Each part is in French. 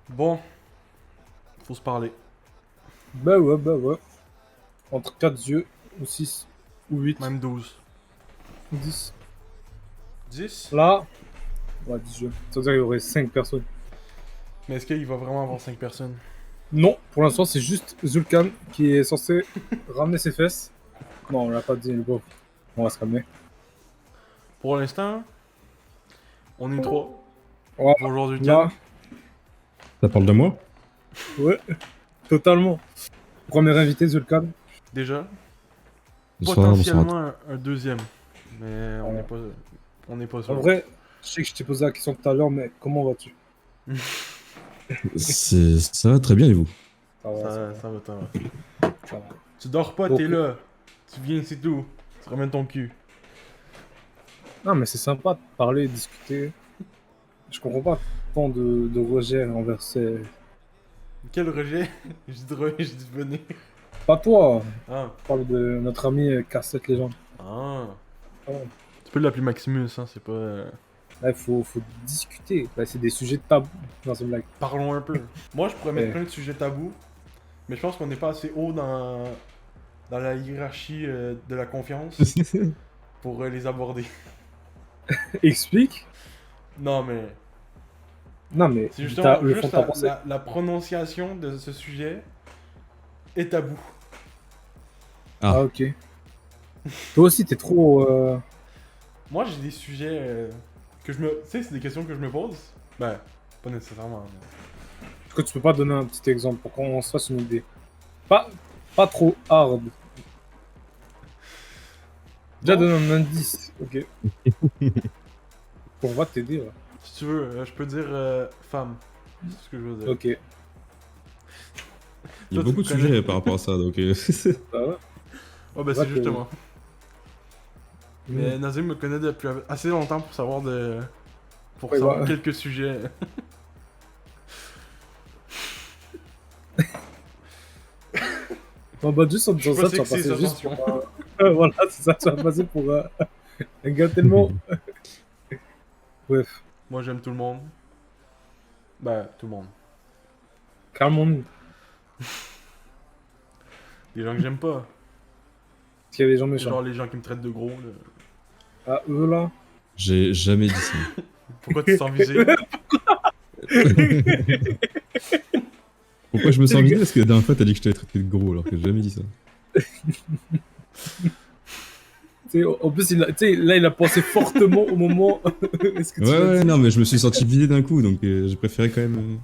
Bon, faut se parler. Bah ouais, bah ouais. Entre 4 yeux, ou 6, ou 8, Même 12. ou 10. 10. Là, ouais, 10 yeux. Ça veut dire qu'il y aurait 5 personnes. Mais est-ce qu'il va vraiment avoir 5 personnes? Non, pour l'instant, c'est juste Zulkan qui est censé ramener ses fesses. Non, on l'a pas dit, le pauvre. On va se calmer. Pour l'instant, on est 3. Ouais, Bonjour là, Zulkan. Ça parle de moi? ouais, totalement. Premier invité, Zulkan. Déjà. Bonsoir, bonsoir à tous. Potentiellement un deuxième. Mais on Ouais. n'est pas, on n'est pas En sûr. vrai, je sais que je t'ai posé la question tout à l'heure, mais comment vas-tu? Ça va très bien et vous? Ça va, ça va, Ça va, ça va. ça va. Tu dors pas, Donc, t'es là. Tu viens, c'est tout. Tu ramènes ton cul. non, mais c'est sympa de parler, de discuter. Je comprends pas tant de rejet envers ces... Quel rejet. Je dis venez. Pas toi, Ah. je parle de notre ami Cassette Légende. Ah. Ah, Tu peux l'appeler Maximus, hein, c'est pas. là, faut discuter. Là, c'est des sujets tabous dans ce blague. Parlons un peu. Moi, je pourrais mettre Eh. plein de sujets tabous, mais je pense qu'on n'est pas assez haut dans la hiérarchie de la confiance pour les aborder. Explique. Non, mais Non, mais c'est justement le fond juste de ta pensée. la prononciation de ce sujet est tabou. Ah, Ah, ok. Toi aussi, t'es trop... Moi, j'ai des sujets que je me. Tu sais, c'est des questions que je me pose. Ben, pas nécessairement. Mais... Est-ce que tu peux pas donner un petit exemple pour qu'on se fasse une idée? Pas, pas trop hard. Déjà, Bon, donne un indice. Ok. On va t'aider, là. si tu veux, je peux dire femme. C'est ce que je veux dire. Ok. il y a Toi, tu beaucoup me de connais. sujets par rapport à ça, donc... Ça va? Ouais, ben, Va c'est que- justement. Mais Hmm. Nazim me connaît depuis assez longtemps pour savoir de. Pour Ouais, savoir bah. quelques sujets. On va juste en Je suis disant pas ça, tu vas sexy, passer juste attention. pour... voilà, c'est ça, tu vas passer pour un gars tellement... Bref, Moi, j'aime tout le monde. Ben, tout le monde. calmons-nous. Des gens que j'aime pas. Parce qu'il y a des gens méchants. Genre les gens qui me traitent de gros. Là. Ah, eux, là. J'ai jamais dit ça. Pourquoi tu te sens visé? Pourquoi je me sens visé? Parce que la dernière fois, t'as dit que je t'avais traité de gros, alors que j'ai jamais dit ça. Tu sais, en plus, tu sais, là, il a pensé fortement au moment... Est-ce que tu Ouais, l'as ouais, dit? non, mais je me suis senti visé d'un coup, donc j'ai préféré quand même...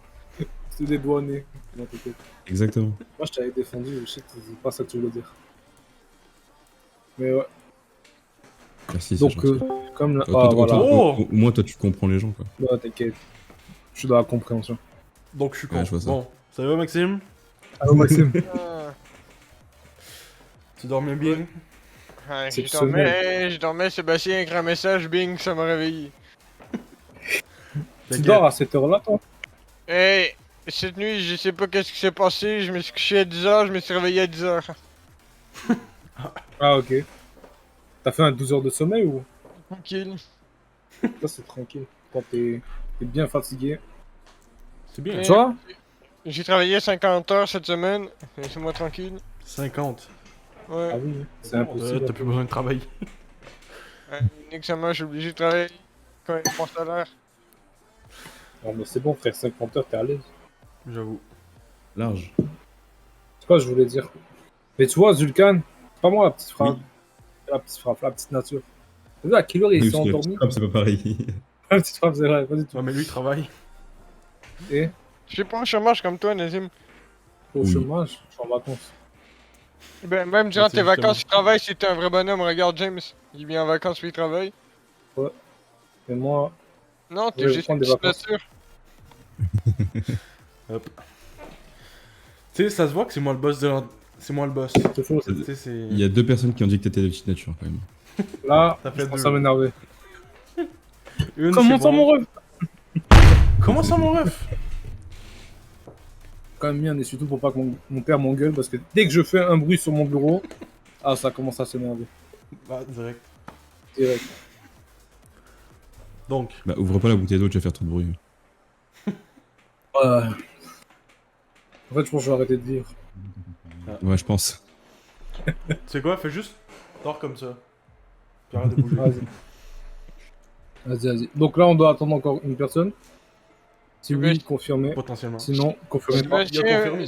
C'est dédouané. Non, t'inquiète. Exactement. Moi, je t'avais défendu, je sais que c'est pas ça que tu voulais dire. Mais ouais. Merci, c'est Donc, gentil. comme là... Toi, Ah, voilà. Oh au moins, toi, tu comprends les gens, quoi. Ouais, t'inquiète. Je suis dans la compréhension. Donc je suis con. Ouais, je vois ça. Bon, ça va Maxime? Allô, Maxime. Ah, Tu dormais bien? ouais, Exceptionnel. je dormais, Sébastien écrit un message, bing, ça m'a réveillé. Tu dors à cette heure-là, toi? Hey, cette nuit, je sais pas qu'est-ce qui s'est passé, je me suis couché à 10h, je me suis réveillé à 10h. Ah, ok. T'as fait un 12 heures de sommeil ou? Tranquille. Ça, c'est tranquille. Quand t'es bien fatigué. C'est bien. Mais- Tu vois? J'ai travaillé 50 heures cette semaine, laissez-moi tranquille. 50. Ouais, Ah oui, c'est impossible. T'as plus besoin de travailler. nique sa mère, je suis obligé de travailler quand même mon salaire. Non, mais c'est bon, frère, 50 heures, t'es à l'aise. J'avoue. Large. C'est quoi, je voulais dire? Mais tu vois, Zulkan, c'est pas moi la petite frappe. Oui. La petite frappe, la petite nature. T'as vu à quelle heure il Oui, s'est parce que la endormi? petite frappe, c'est pas pareil. La petite frappe, c'est vrai, pas du tout. Ouais, mais lui il travaille. Et Je suis pas en chômage comme toi, Nazim. au Oui. chômage, je suis en vacances. Ben, même durant c'est tes vacances, justement. tu travailles si t'es un vrai bonhomme. Regarde James, il vient en vacances puis il travaille. Et moi, Non, t'es Ouais, je juste prends une des petite vacances. nature. Hop. Tu sais, ça se voit que c'est moi le boss de C'est moi le boss. c'est chaud. Tu sais, c'est. Il y a deux personnes qui ont dit que t'étais de petite nature, quand même. Là, Ça fait je commence deux. à m'énerver. Une, Comment c'est ça, bon. mon ref? Comment ça, mon ref? Quand même mis un essuie-tout pour pas que mon père m'engueule parce que dès que je fais un bruit sur mon bureau, ah, ça commence à s'énerver. Bah, direct. Direct. Donc, Bah, ouvre pas la bouteille d'eau, tu vas faire trop de bruit. Ouais, En fait, je pense que je vais arrêter de vivre. Ouais, je pense. Tu sais quoi, fais juste. Dors comme ça. Puis arrête de bouger. Vas-y. Vas-y. Donc là, on doit attendre encore une personne. Si oui, confirmé. Potentiellement. Sinon, confirmé pas. Il a confirmé.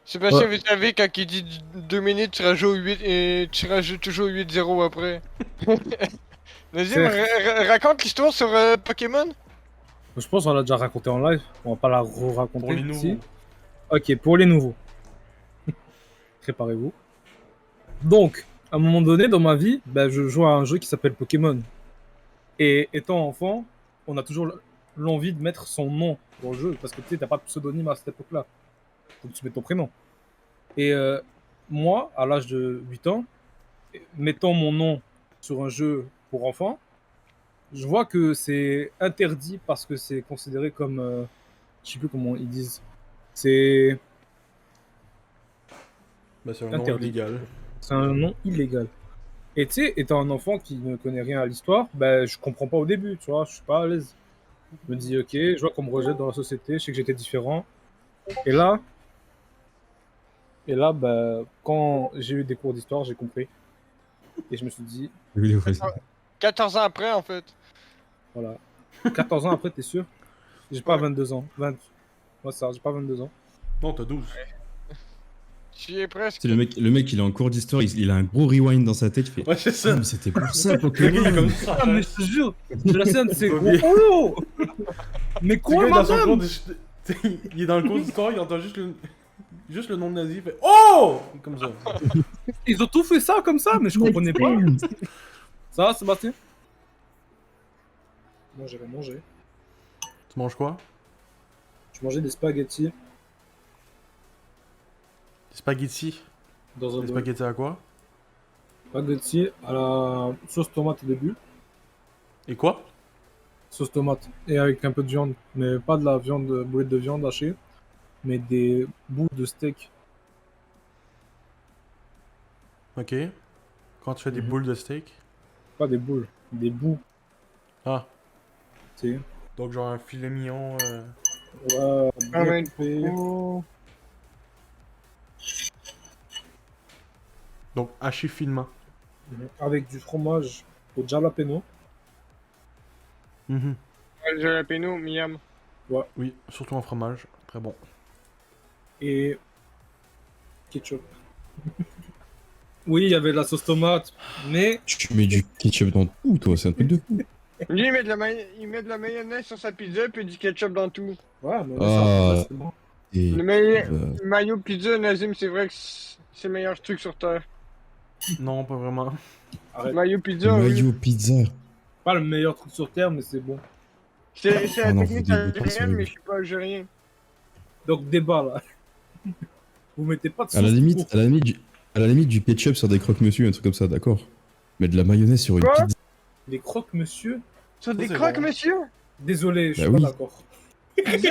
Sébastien, Ouais. vous savez, quand il dit 2 minutes, tu rajoutes 8 et tu rajoutes toujours 8-0 après. Vas-y, Certes. raconte l'histoire sur Pokémon. Je pense qu'on l'a déjà raconté en live. On va pas la re-raconter. Pour les nouveaux. Si. Ok, pour les nouveaux. Préparez-vous. Donc, à un moment donné dans ma vie, ben, je joue à un jeu qui s'appelle Pokémon. Et étant enfant, on a toujours l'envie de mettre son nom dans le jeu. Parce que tu sais, t'as pas de pseudonyme à cette époque-là. Donc tu mets ton prénom. Et moi, à l'âge de 8 ans, mettant mon nom sur un jeu pour enfants, je vois que c'est interdit parce que c'est considéré comme... je sais plus comment ils disent. C'est Bah, c'est un nom interdit. illégal. C'est un nom illégal. Et tu sais, étant un enfant qui ne connaît rien à l'histoire, ben, je comprends pas au début, tu vois, je suis pas à l'aise. Je me dis, ok, je vois qu'on me rejette dans la société, je sais que j'étais différent. Et là, ben, quand j'ai eu des cours d'histoire, j'ai compris. Et je me suis dit, Oui, ouais, c'est- 14 ans après, en fait. voilà. 14 ans après, t'es sûr? J'ai pas 22 ans. 20... Moi, ça, j'ai pas 22 ans. Non, t'as 12. J'y ai presque. C'est le mec, il est en cours d'histoire, il a un gros rewind dans sa tête, il fait. Ouais, c'est Ah, ça. mais c'était pour ça, Le gars, il est Pokémon. comme ça. Ah, mais je te jure, la scène, c'est Faut gros. bien. Oh! Mais Le quoi, gars, dans son cours madame? il est dans le cours d'histoire, il entend juste le nom de nazi, il fait Oh! Comme ça. Ils ont tout fait ça comme ça, mais je comprenais pas. Ça va, Sébastien? Moi, j'avais mangé. Tu manges quoi? Je mangeais des spaghettis Des spaghettis. dans un Des bol. spaghettis à quoi? Spaghettis à la sauce tomate au début. Et quoi? Sauce tomate. Et avec un peu de viande. Mais pas de la viande, boulettes de viande hachée. Mais des bouts de steak. Ok. Quand tu fais des Mhm. boules de steak. Pas des boules. Des bouts. Ah. Tu sais. Donc, genre un filet mignon. Ouais, Ah, bien mais coupé. oh. Donc, haché finement. Avec du fromage au jalapeno. Mhm. Le jalapeno, miam. Oui, surtout en fromage. Très bon. Et ketchup. Oui, il y avait de la sauce tomate. Mais Tu mets du ketchup dans tout, toi, c'est un truc de fou. Lui, il met de la mayonnaise sur sa pizza puis du ketchup dans tout. ouais, mais Ah. ça, c'est bon. Et, Le mayo pizza, Nazim, c'est vrai que c'est le meilleur truc sur terre. Non, pas vraiment. Arrête. Mayo pizza, oui. mayo pizza. Pas le meilleur truc sur terre, mais c'est bon. C'est Ah la non, technique vous dégoûtez, c'est algérienne, mais horrible. je suis pas algérien. Donc débat là. Vous mettez pas de sauce. À la limite, pour- à la limite du ketchup sur des croque-monsieur, un truc comme ça, d'accord. Mais de la mayonnaise sur une Quoi pizza. Les croques, monsieur. Sur des c'est croques, bon. monsieur? Désolé, je suis Bah pas oui. d'accord.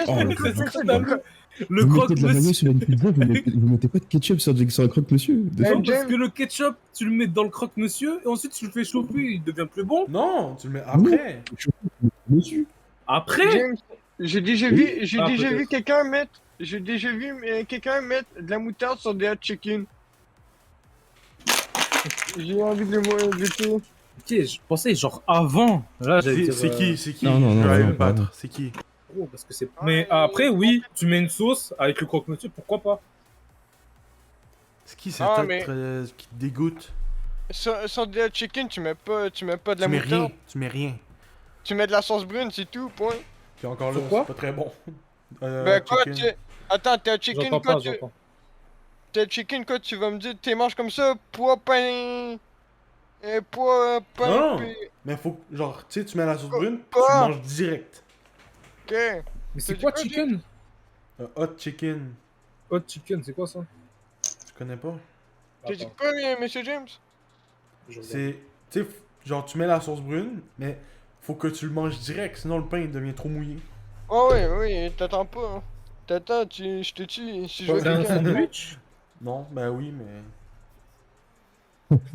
Oh, le Le vous croque, mettez de la mayo monsieur. sur une pizza, vous mettez pas de ketchup sur un croque-monsieur. Non, James. parce que le ketchup, tu le mets dans le croque, monsieur, et ensuite tu le fais chauffer, il devient plus bon. Non, tu le mets après. Monsieur. Après, James, j'ai déjà Oui. vu, Ah, peut-être. quelqu'un mettre, j'ai déjà vu quelqu'un mettre de la moutarde sur des hot chicken. J'ai envie de le goûter. ok, je pensais genre avant. Là, j'allais dire. C'est qui? C'est qui? Non, non, non, Je vais aller non, me battre. non. C'est qui? Gros, parce que c'est. Mais après, oui, tu mets une sauce avec le croque, monsieur, pourquoi pas? C'est qui cet Ah, être mais- qui te dégoûte? Sur des hot chicken, tu mets pas de la Tu mets moutarde. rien. Tu mets rien. Tu mets de la sauce brune, c'est tout, point. Puis encore là, Sur quoi? c'est pas très bon. Ben quoi, chicken. attends, t'es hot chicken, J'entends quoi, pas, j'entends. t'es hot chicken, quoi, tu vas me dire, t'es manges comme ça, poids, pain... poids, pain, Non. puis... Mais faut que, genre, tu sais, tu mets la sauce brune, tu Quoi? le manges direct. Ok. Mais T'as c'est dit quoi quoi, chicken? Hot chicken. Hot chicken, c'est quoi ça? Tu connais pas? T'as dit Attends, quoi, monsieur James? je regarde. C'est. Tu sais, genre, tu mets la sauce brune, mais faut que tu le manges direct, sinon le pain il devient trop mouillé. Oh oui, t'attends pas, hein. T'attends, je te tue, si je veux C'est un quelqu'un. sandwich? Non, ben oui, mais.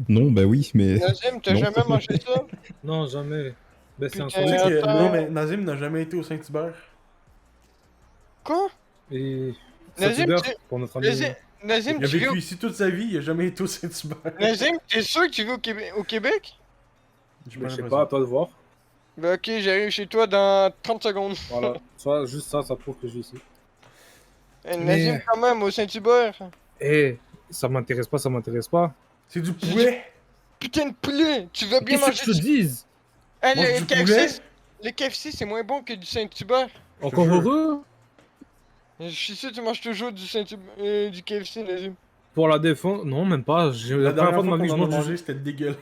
Non, bah oui, mais. Nazim, t'as Non. jamais mangé ça? Non, jamais. Ben, c'est un Putain. Tu sais sandwich. que- attends. non, mais Nazim n'a jamais été au Saint-Hubert. Quoi? Et Nazim, Saint-Hubert, tu- pour notre ami. Nazim, Il a tu vis vécu au... ici toute sa vie, il a jamais été au Saint-Hubert. Nazim, t'es sûr que tu vis au Québec? J'ai Mais je sais l'impression. pas, à toi de voir. Bah ok, j'arrive chez toi dans 30 secondes. Voilà. Ça, juste ça, ça prouve que je suis ici. Nazim, Mais- quand même, au Saint-Hubert. Eh, ça m'intéresse pas, ça m'intéresse pas. C'est du poulet! Putain de poulet! Tu vas bien Qu'est-ce que manger je te dise? Ah, Mange le du KFC, poulet? le KFC, c'est moins bon que du Saint-Hubert. Encore jure. heureux? Je suis sûr que tu manges toujours du du KFC, Nazim. Pour la défense, non, même pas. J'ai La la première dernière fois de ma vie que qu'on je en a mange mangé, c'était dégueulasse.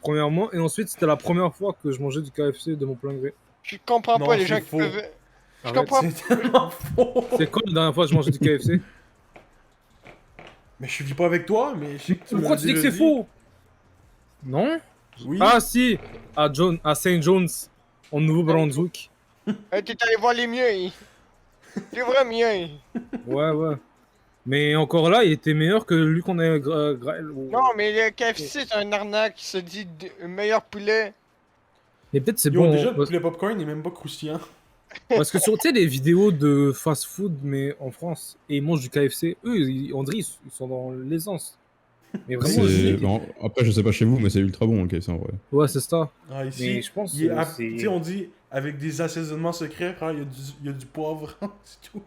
Premièrement, et ensuite, c'était la première fois que je mangeais du KFC de mon plein gré. Je comprends Non, pas les c'est gens qui faux. peuvent... Je Arrête. comprends... C'est tellement faux! C'est quand la dernière fois que je mangeais du KFC? Mais je vis pas avec toi, mais je sais que tu me Pourquoi l'as tu dis que déjà c'est faux? Non? Oui. Ah si, à Saint John's, en Nouveau-Brunswick. T'es allé voir les miens. C'est vrai, miens. Ouais, ouais. Mais encore là, il était meilleur que lui qu'on a... Non, mais le KFC, c'est un arnaque qui se dit meilleur poulet. Mais peut-être c'est Yo, bon. déjà, le parce, poulet popcorn n'est même pas croustillant. parce que sur, tu sais, les vidéos de fast-food, mais en France, et ils mangent du KFC, eux, on dirait ils sont dans l'aisance. Mais vraiment, C'est- je- bon, après, je sais pas chez vous, mais c'est ultra bon, ok, ça en vrai. ouais, c'est ça. Ah, ici, Mais je pense il est que tu c'est... sais, on dit avec des assaisonnements secrets, frère, il y a du poivre, c'est tout.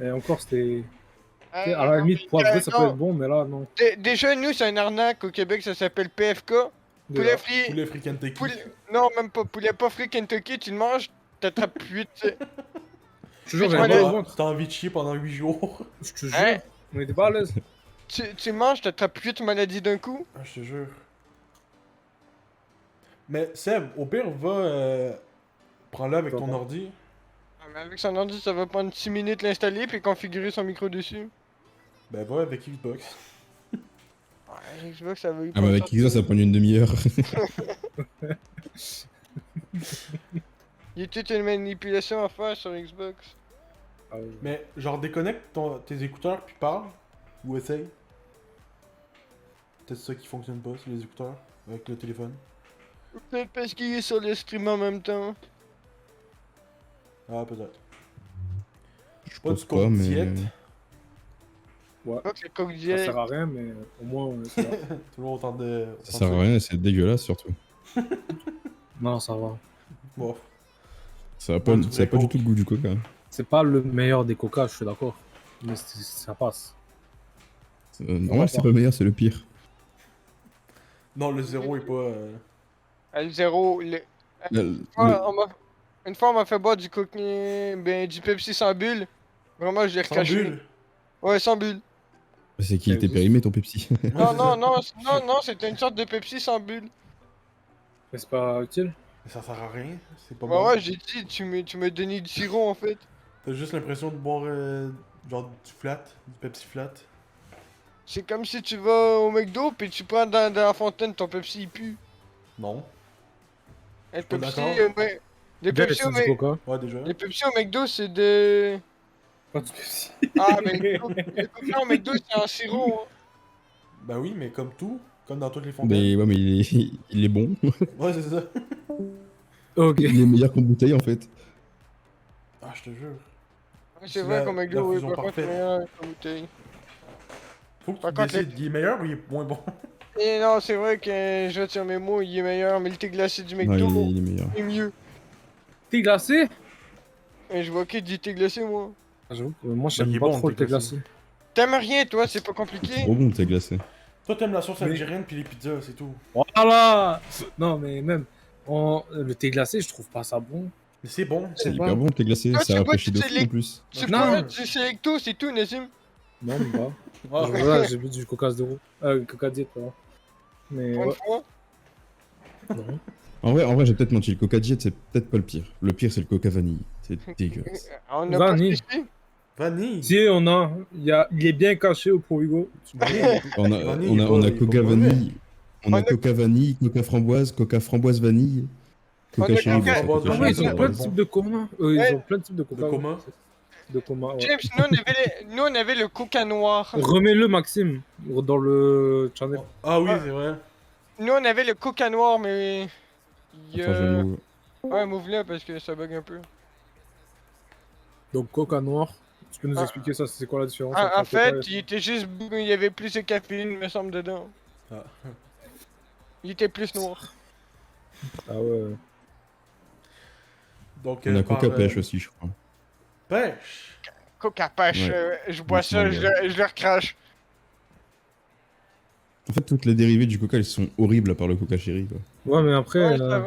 Et encore, c'était... tu sais, Ah, à la non, limite, mais, poivré, ça peut non. être bon, mais là, non. Déjà, nous, c'est un arnaque au Québec, ça s'appelle PFK. De Poulet là. frit. Poulet frit Kentucky. Non, même pas. Poulet pas frit Kentucky, tu le manges, t'attrapes 8. Je te jure, Mais j'avais tu mal au vas- ventre. T'as envie de chier pendant 8 jours. Je te jure, Hein? on était pas à l'aise. Tu manges, t'attrapes 8 maladies d'un coup. Ah, je te jure. Mais Seb, au pire, va prends-le avec ton Pardon. ordi. Ah, mais avec son ordi, ça va prendre 6 minutes l'installer puis configurer son micro dessus. Ben va avec Xbox. Ouais, Xbox, ça va Ah, mais avec Xbox, ça prend une demi-heure. Il y a toute une manipulation à faire sur Xbox. Ah, ouais. Mais genre déconnecte tes écouteurs puis parle. Ou essaye. Peut-être ça qui fonctionne pas, c'est les écouteurs. Avec le téléphone. Peut-être parce qu'il est sur le stream en même temps. Ah, peut-être. Je Pas pense du pas, coke mais. diète. Pas que le coq Ça diète. sert à rien, mais au moins, c'est là. Toujours autant de. Ça sert à rien, c'est dégueulasse surtout. Non, ça va. Bon. Ça a pas, Ouais, du ça a vrai pas du coke. tout le goût du coca. C'est pas le meilleur des coca, je suis d'accord. Mais ça passe. Normalement, c'est pas le meilleur, c'est le pire. Non, le zéro est pas. Le zéro. Une fois, on m'a fait boire du du Pepsi sans bulle. Vraiment, je l'ai Sans recaché. bulle. Ouais, sans bulle. C'est qu'il était périmé ton Pepsi. Non, c'est non, ça. non, non, c'était une sorte de Pepsi sans bulle. Mais c'est pas utile. Mais ça sert à rien. C'est pas Bah bon. ouais, j'ai dit, tu m'as donné du sirop en fait. T'as juste l'impression de boire genre du flat, du Pepsi flat. C'est comme si tu vas au McDo puis tu prends dans la fontaine, ton Pepsi il pue. Non. Et le pas Pepsi, d'accord. Déjà, les Pepsi, c'est du coca. Ouais, déjà. les Pepsi au McDo c'est de... Pas du Pepsi. Ah mais le coca au McDo c'est en sirop. Hein. Bah oui, mais comme tout, comme dans toutes les fontaines. Mais ouais, mais il est bon. Ouais, c'est ça. Ok. Il est meilleur qu'en bouteille en fait. Ah, je te jure. Ouais, c'est C'est vrai la- qu'au la McDo, oui, fusion par contre, parfaite. c'est meilleur qu'en bouteille. Faut que Par tu contre, décides, il est meilleur ou il est moins bon? Et non, c'est vrai que je retire mes mots, il est meilleur, mais le thé glacé du Ouais, McDo, il est meilleur. est mieux. Thé glacé? Et je vois qu'il dit thé glacé moi. Ah, j'avoue que moi, il j'aime est pas bon, trop le le thé thé glacé. T'aimes rien toi, c'est pas C'est compliqué. trop bon, t'es glacé. Toi, t'aimes la sauce Mais- algérienne puis les pizzas, c'est tout. Voilà! Non, mais même, le thé glacé, je trouve pas ça bon. Mais c'est bon. C'est pas. hyper bon, t'es glacé, Toi, ça tu rafraîchit de bois du fou en plus. Tu Non. peux mettre du Selecto, c'est tout, Nazim. Non, même pas. Ah, Voilà, j'ai bu du coca zéro. Coca diète, pardon. Mais Pour une ouais, fois. non. En vrai, j'ai peut-être menti. Le coca diète, c'est peut-être pas le pire. Le pire, c'est le coca vanille. C'est dégueulasse. On a pas Vanille. triché. vanille. Si, il est bien caché au Provigo. On a, Vanille, on a, on il a est pas coca mauvais. vanille. On On a a- coca vanille, coca framboise vanille. Coca On a chéri, coca- bon, framboise coca Ah vanille, ouais, chéri, ils ça ont va. plein de types de coma. Ils Ouais. ont plein de types de coca. De coma. De coma, ouais. James, nous on avait le coca noir. Remets-le, Maxime, dans le channel. Ah oui, Ah. c'est vrai. Nous on avait le coca noir, mais. Il y Attends, je a... l'ouvre. Ouais, move là parce que ça bug un peu. Donc, coca noir. Tu peux nous Ah. expliquer ça, c'est quoi la différence En entre un fait, Coca et- il était juste. Il y avait plus de caféine, me semble, dedans. Ah. Il était plus noir. Ah ouais. Donc, On a par, Coca pêche aussi, je crois. Pêche! Coca pêche, Ouais. je bois ça, Ouais. je le recrache. En fait, toutes les dérivés du Coca, elles sont horribles à part le Coca Cherry, quoi. Ouais, mais après, Ouais, ça va.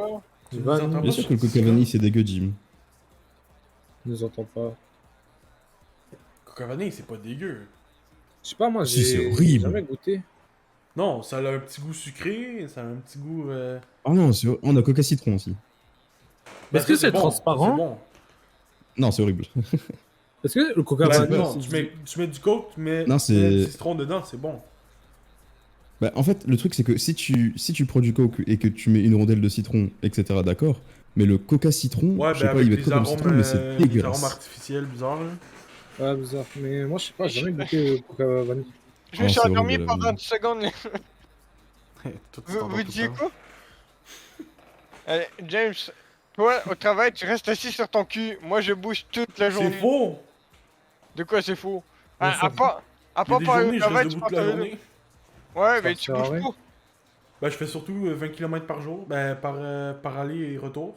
Tu nous Van, entends Bien pas sûr sur que le Coca Discord? Vanille, c'est dégueu, Jim. je nous entends pas. Coca vanille, c'est pas dégueu. Je sais pas, moi, Si, c'est j'ai horrible. jamais goûté. Non, ça a un petit goût sucré, ça a un petit goût... Oh non, on a Coca Citron aussi. Est-ce que ça, c'est bon, transparent? c'est bon. Non, c'est horrible. Est-ce que le Coca Ben, vanille, non, c'est tu mets du coke, tu mets, Non, tu mets du c'est- citron dedans, c'est bon. Bah, en fait, le truc, c'est que si tu prends du Coke et que tu mets une rondelle de citron, etc., d'accord, mais le Coca Citron, Ouais, je ben sais pas, avec il met des trop comme arômes, citron, mais c'est des arômes dégueulasse. artificiels bizarres, là. Ouais, bizarre. Mais moi, je sais pas, j'ai jamais goûté le Coca vanille. Je me Oh, suis c'est endormi horrible, la pendant vie. 10 secondes. Tout se Vous, t'endort vous tout le disiez temps. quoi? Allez, James, toi, au travail, tu restes assis sur ton cul. Moi, je bouge toute la C'est journée. faux! De quoi c'est faux? On À s'en part Il y a parler des au journées, je travail, reste tu debout prends toute la ton journée. Ouais, mais Ça tu sert à bouges rien. pas. Ben, je fais surtout 20 km par jour, ben, par aller et retour.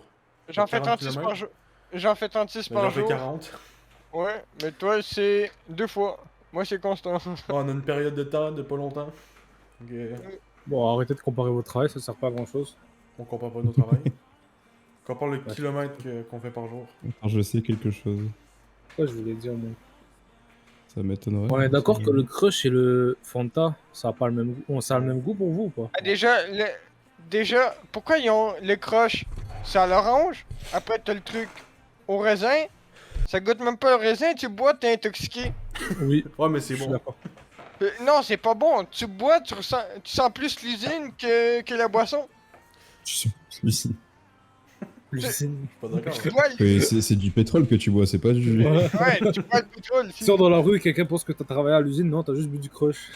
J'en fais 40 36 par kilomètres. jour. J'en fais 36 Ben, par j'en fais jour. 40. Ouais, mais toi, c'est 2 fois. Moi, c'est constant. Bon, on a une période de temps de pas longtemps. Donc, Bon, arrêtez de comparer vos travails, ça sert pas à grand chose. on compare pas nos travails. On compare le Ouais. kilomètre qu'on fait par jour. Alors, je sais quelque chose. Quoi, je voulais dire, moi. Ça m'étonnerait. On est d'accord que le Crush et le Fanta, ça a pas le même goût. Ça a le même goût pour vous ou pas? Ah, déjà, pourquoi ils ont les croches? C'est à l'orange. Après, t'as le truc au raisin. Ça goûte même pas le raisin. Tu bois, t'es intoxiqué. Oui, Ouais, mais je c'est suis bon. d'accord. Non, c'est pas bon. Tu bois, tu sens plus l'usine que la boisson. Lucie. Lucine. Pas d'accord. Tu bois l'usine. C'est du pétrole que tu bois, c'est pas du. Ouais. Ouais, tu bois le pétrole. Tu sors dans la rue, quelqu'un pense que t'as travaillé à l'usine, non, t'as juste bu du Crush.